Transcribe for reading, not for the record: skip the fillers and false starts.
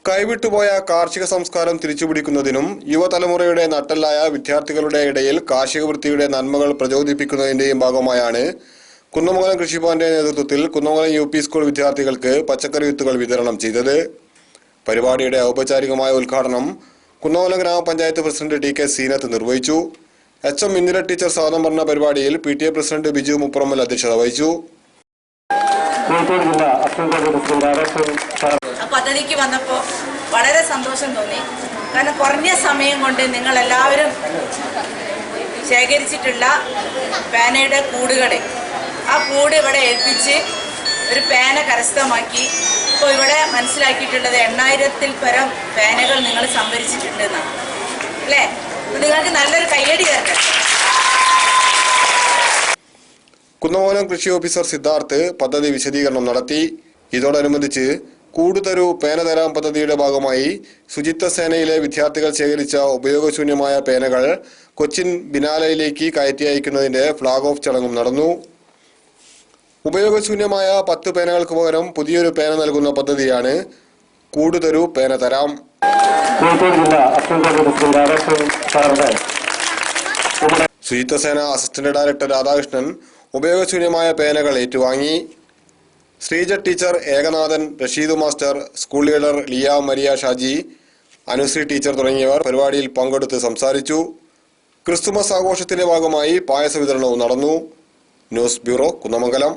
കൈവിട്ടുപോയ കാർഷിക സംസ്കാരം തിരിച്ചുപിടിക്കുന്നതിനും യുവതലമുറയുടെ നട്ടെല്ലായ വിദ്യാർത്ഥികളുടെ ഇടയിൽ കാർഷിക വൃത്തിയുടെ നന്മകൾ പ്രചോദിപ്പിക്കുന്നതിന്റെയും ഭാഗമായാണ് കുന്നമംഗലം കൃഷിഭവന്റെ നേതൃത്വത്തിൽ കുന്നമംഗലം യു പി സ്കൂൾ വിദ്യാർത്ഥികൾക്ക് പച്ചക്കറി വിത്തുകൾ വിതരണം ചെയ്തത്. പരിപാടിയുടെ ഔപചാരികമായ ഉദ്ഘാടനം കുന്നമംഗലം ഗ്രാമപഞ്ചായത്ത് പ്രസിഡന്റ് ടി കെ സീനത്ത് നിർവഹിച്ചു. എച്ച്.എം. ഇന്ദിര ടീച്ചർ സ്വാഗതം പറഞ്ഞ പരിപാടിയിൽ PTA പ്രസിഡന്റ് ബിജു മുപ്പറമ്മൽ അധ്യക്ഷത വഹിച്ചു. പദ്ധതിക്ക് വന്നപ്പോൾ വളരെ സന്തോഷം തോന്നി. കാരണം കുറഞ്ഞ സമയം കൊണ്ട് നിങ്ങൾ എല്ലാവരും ശേഖരിച്ചിട്ടുള്ള പേനയുടെ കൂടുകളെ ആ കൂട് ഇവിടെ ഏൽപ്പിച്ച് ഒരു പേന കരസ്ഥമാക്കി. ഇപ്പോൾ ഇവിടെ മനസ്സിലാക്കിയിട്ടുള്ളത് 8000-ൽ പരം പേനകൾ നിങ്ങൾ സംഭരിച്ചിട്ടുണ്ടെന്നാണ് അല്ലേ? നിങ്ങൾക്ക് നല്ലൊരു കയ്യടി തരട്ടെ. കുന്നമംഗലം കൃഷി ഓഫീസർ സിദ്ധാർത്ഥ് പദ്ധതി വിശദീകരണം നടത്തി. ഇതോടനുബന്ധിച്ച് കൂടുതരു പേന തരാം പദ്ധതിയുടെ ഭാഗമായി ശുചിത്വ സേനയിലെ വിദ്യാർത്ഥികൾ ശേഖരിച്ച ഉപയോഗശൂന്യമായ പേനകൾ കൊച്ചിൻ ബിനാലയിലേക്ക് കയറ്റി അയക്കുന്നതിന്റെ ഫ്ളാഗ് ഓഫ് ചടങ്ങും നടന്നു. ഉപയോഗശൂന്യമായ 10 പേനകൾക്ക് പകരം പുതിയൊരു പേന നൽകുന്ന പദ്ധതിയാണ് കൂടുതരു പേന തരാം. ശുചിത്വ സേന അസിസ്റ്റന്റ് ഡയറക്ടർ രാധാകൃഷ്ണൻ ഉപയോഗശൂന്യമായ പേനകൾ ഏറ്റുവാങ്ങി. Sreeja teacher, Ekanathan, Rasheed master, school leader Liya Maria Shaji, Anusree teacher തുടങ്ങിയവർ പരിപാടിയിൽ പങ്കെടുത്ത് സംസാരിച്ചു. ക്രിസ്തുമസ് ആഘോഷത്തിന്റെ ഭാഗമായി പായസ വിതരണവും നടന്നു. News bureau, Kunnamangalam.